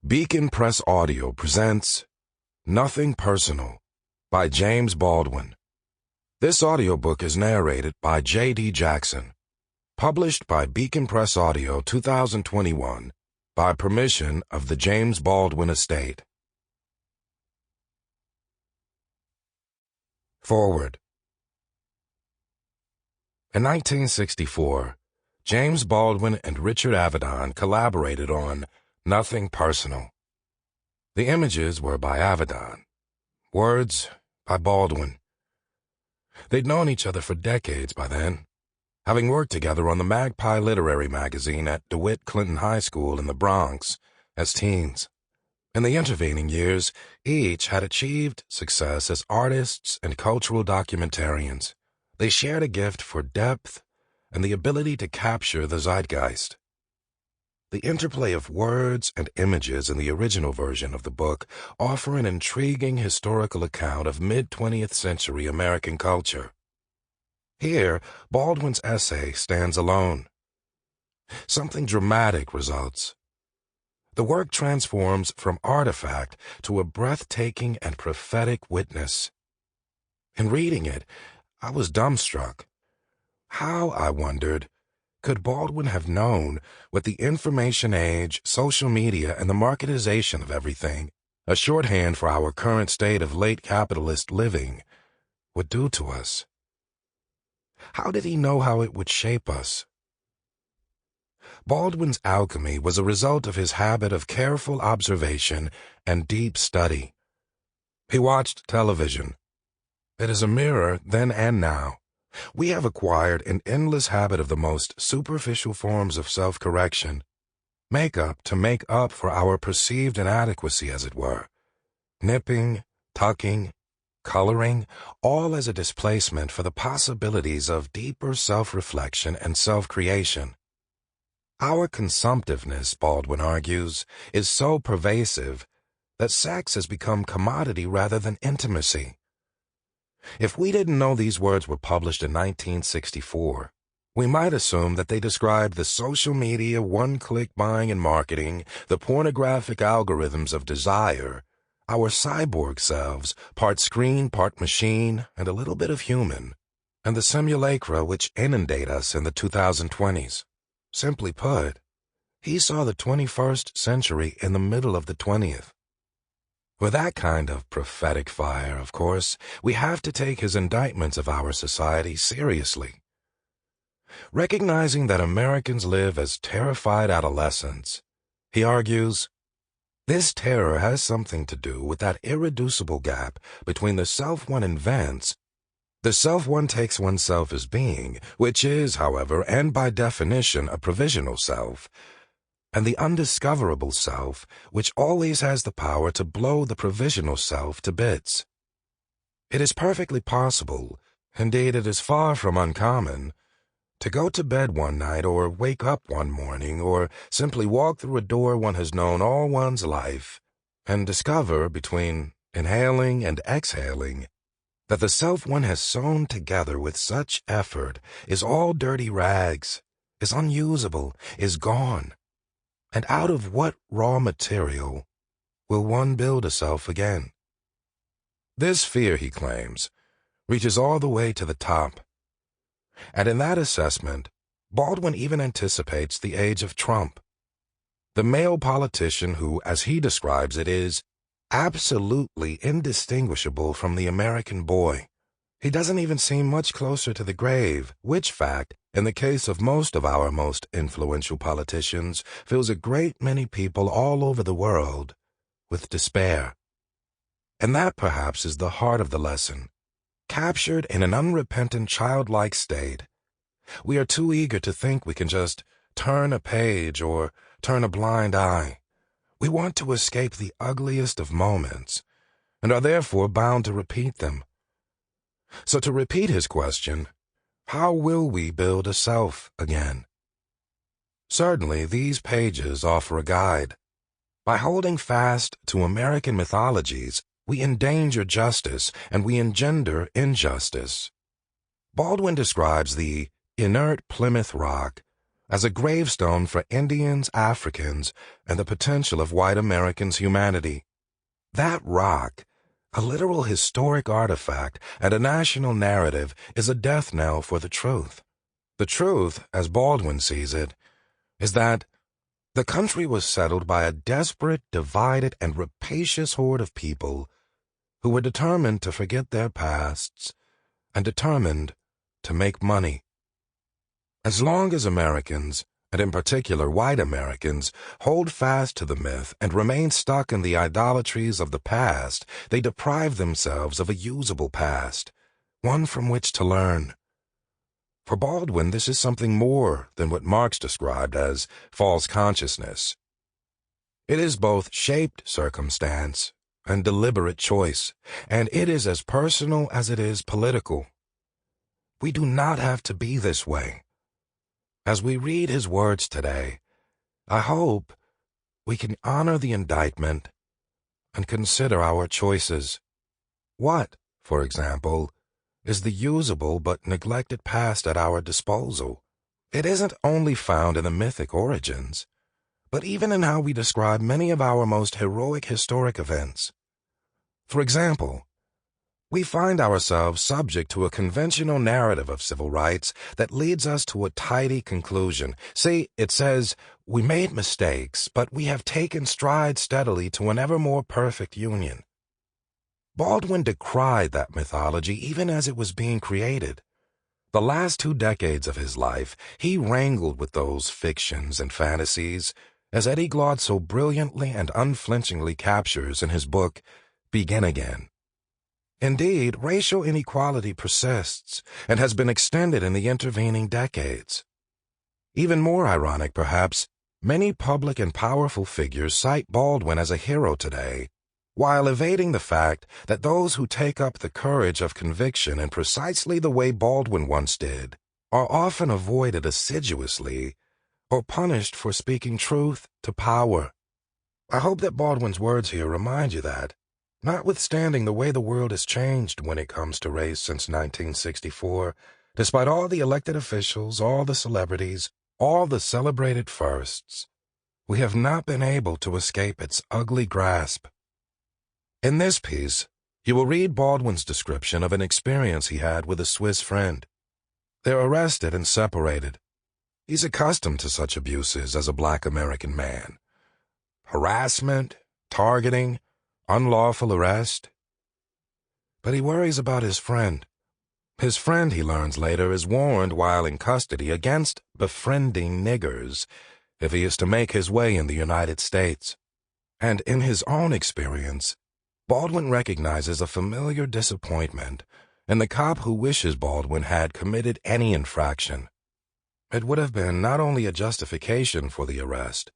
Beacon Press Audio presents Nothing Personal by James Baldwin. This audiobook is narrated by J.D. Jackson. Published by Beacon Press Audio 2021 by permission of the James Baldwin Estate. Forward. In 1964, James Baldwin and Richard Avedon collaborated on Nothing Personal. The images were by Avedon, words by Baldwin. They'd known each other for decades by then, having worked together on the Magpie literary magazine at DeWitt Clinton High School in the Bronx as teens. In the intervening years, each had achieved success as artists and cultural documentarians. They shared a gift for depth and the ability to capture the zeitgeist. The interplay of words and images in the original version of the book offer an intriguing historical account of mid-20th century American culture. Here, Baldwin's essay stands alone. Something dramatic results. The work transforms from artifact to a breathtaking and prophetic witness. In reading it, I was dumbstruck. How, I wondered, could Baldwin have known what the information age, social media, and the marketization of everything, a shorthand for our current state of late capitalist living, would do to us? How did he know how it would shape us? Baldwin's alchemy was a result of his habit of careful observation and deep study. He watched television. It is a mirror then and now. We have acquired an endless habit of the most superficial forms of self-correction, makeup to make up for our perceived inadequacy, as it were. Nipping, tucking, coloring, all as a displacement for the possibilities of deeper self-reflection and self-creation. Our consumptiveness, Baldwin argues, is so pervasive that sex has become commodity rather than intimacy. If we didn't know these words were published in 1964, we might assume that they described the social media one-click buying and marketing, the pornographic algorithms of desire, our cyborg selves, part screen, part machine, and a little bit of human, and the simulacra which inundate us in the 2020s. Simply put, he saw the 21st century in the middle of the 20th. With that kind of prophetic fire, of course, we have to take his indictments of our society seriously. Recognizing that Americans live as terrified adolescents, he argues, this terror has something to do with that irreducible gap between the self one invents, the self one takes oneself as being, which is, however, and by definition, a provisional self, and the undiscoverable self, which always has the power to blow the provisional self to bits. It is perfectly possible, indeed it is far from uncommon, to go to bed one night or wake up one morning or simply walk through a door one has known all one's life and discover, between inhaling and exhaling, that the self one has sewn together with such effort is all dirty rags, is unusable, is gone. And out of what raw material will one build a self again? This fear, he claims, reaches all the way to the top. And in that assessment, Baldwin even anticipates the age of Trump, the male politician who, as he describes it, is absolutely indistinguishable from the American boy. He doesn't even seem much closer to the grave, which fact, in the case of most of our most influential politicians, fills a great many people all over the world with despair. And that perhaps is the heart of the lesson. Captured in an unrepentant childlike state, we are too eager to think we can just turn a page or turn a blind eye. We want to escape the ugliest of moments, and are therefore bound to repeat them. So to repeat his question, how will we build a self again? Certainly, these pages offer a guide. By holding fast to American mythologies, we endanger justice and we engender injustice. Baldwin describes the inert Plymouth Rock, as a gravestone for Indians, Africans, and the potential of white Americans' humanity. That rock, a literal historic artifact and a national narrative, is a death knell for the truth. The truth, as Baldwin sees it, is that the country was settled by a desperate, divided, and rapacious horde of people who were determined to forget their pasts and determined to make money. As long as Americans, and in particular white Americans, hold fast to the myth and remain stuck in the idolatries of the past, they deprive themselves of a usable past, one from which to learn. For Baldwin, this is something more than what Marx described as false consciousness. It is both shaped circumstance and deliberate choice, and it is as personal as it is political. We do not have to be this way. As we read his words today, I hope we can honor the indictment and consider our choices. What, for example, is the usable but neglected past at our disposal? It isn't only found in the mythic origins, but even in how we describe many of our most heroic historic events. For example, we find ourselves subject to a conventional narrative of civil rights that leads us to a tidy conclusion. See, it says, we made mistakes, but we have taken strides steadily to an ever more perfect union. Baldwin decried that mythology even as it was being created. The last 2 decades of his life, he wrangled with those fictions and fantasies, as Eddie Glaude so brilliantly and unflinchingly captures in his book, Begin Again. Indeed, racial inequality persists and has been extended in the intervening decades. Even more ironic, perhaps, many public and powerful figures cite Baldwin as a hero today, while evading the fact that those who take up the courage of conviction in precisely the way Baldwin once did are often avoided assiduously or punished for speaking truth to power. I hope that Baldwin's words here remind you that, notwithstanding the way the world has changed when it comes to race since 1964, despite all the elected officials, all the celebrities, all the celebrated firsts, we have not been able to escape its ugly grasp. In this piece, you will read Baldwin's description of an experience he had with a Swiss friend. They're arrested and separated. He's accustomed to such abuses as a black American man. Harassment, targeting, unlawful arrest. But he worries about his friend. His friend, he learns later, is warned while in custody against befriending niggers if he is to make his way in the United States. And in his own experience, Baldwin recognizes a familiar disappointment in the cop who wishes Baldwin had committed any infraction. It would have been not only a justification for the arrest,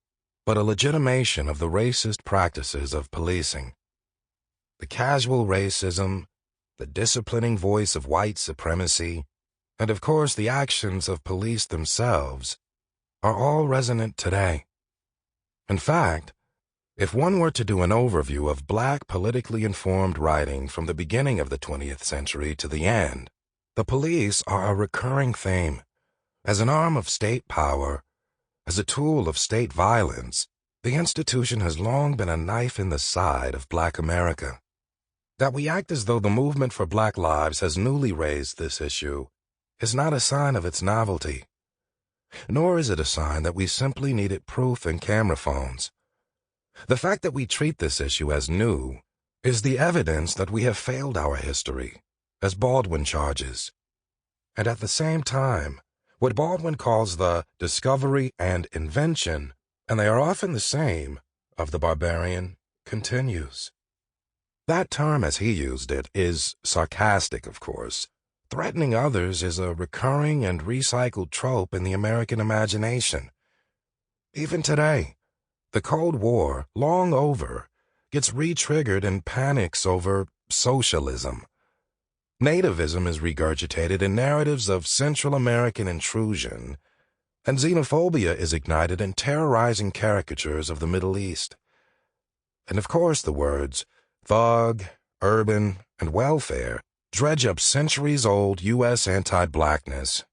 but a legitimation of the racist practices of policing. The casual racism, the disciplining voice of white supremacy, and of course the actions of police themselves are all resonant today. In fact, if one were to do an overview of black politically informed writing from the beginning of the 20th century to the end, the police are a recurring theme. As an arm of state power, as a tool of state violence, the institution has long been a knife in the side of black America. That we act as though the movement for black lives has newly raised this issue is not a sign of its novelty, nor is it a sign that we simply needed proof in camera phones. The fact that we treat this issue as new is the evidence that we have failed our history, as Baldwin charges. And at the same time, what Baldwin calls the discovery and invention, and they are often the same, of the barbarian continues. That term, as he used it, is sarcastic, of course. Threatening others is a recurring and recycled trope in the American imagination. Even today, the Cold War, long over, gets re-triggered in panics over socialism. Nativism is regurgitated in narratives of Central American intrusion, and xenophobia is ignited in terrorizing caricatures of the Middle East. And of course the words thug, urban, and welfare dredge up centuries-old U.S. anti-blackness,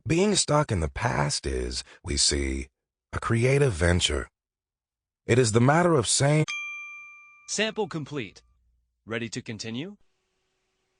Being stuck in the past is, we see, a creative venture. It is the matter of saying, Sample complete. Ready to continue?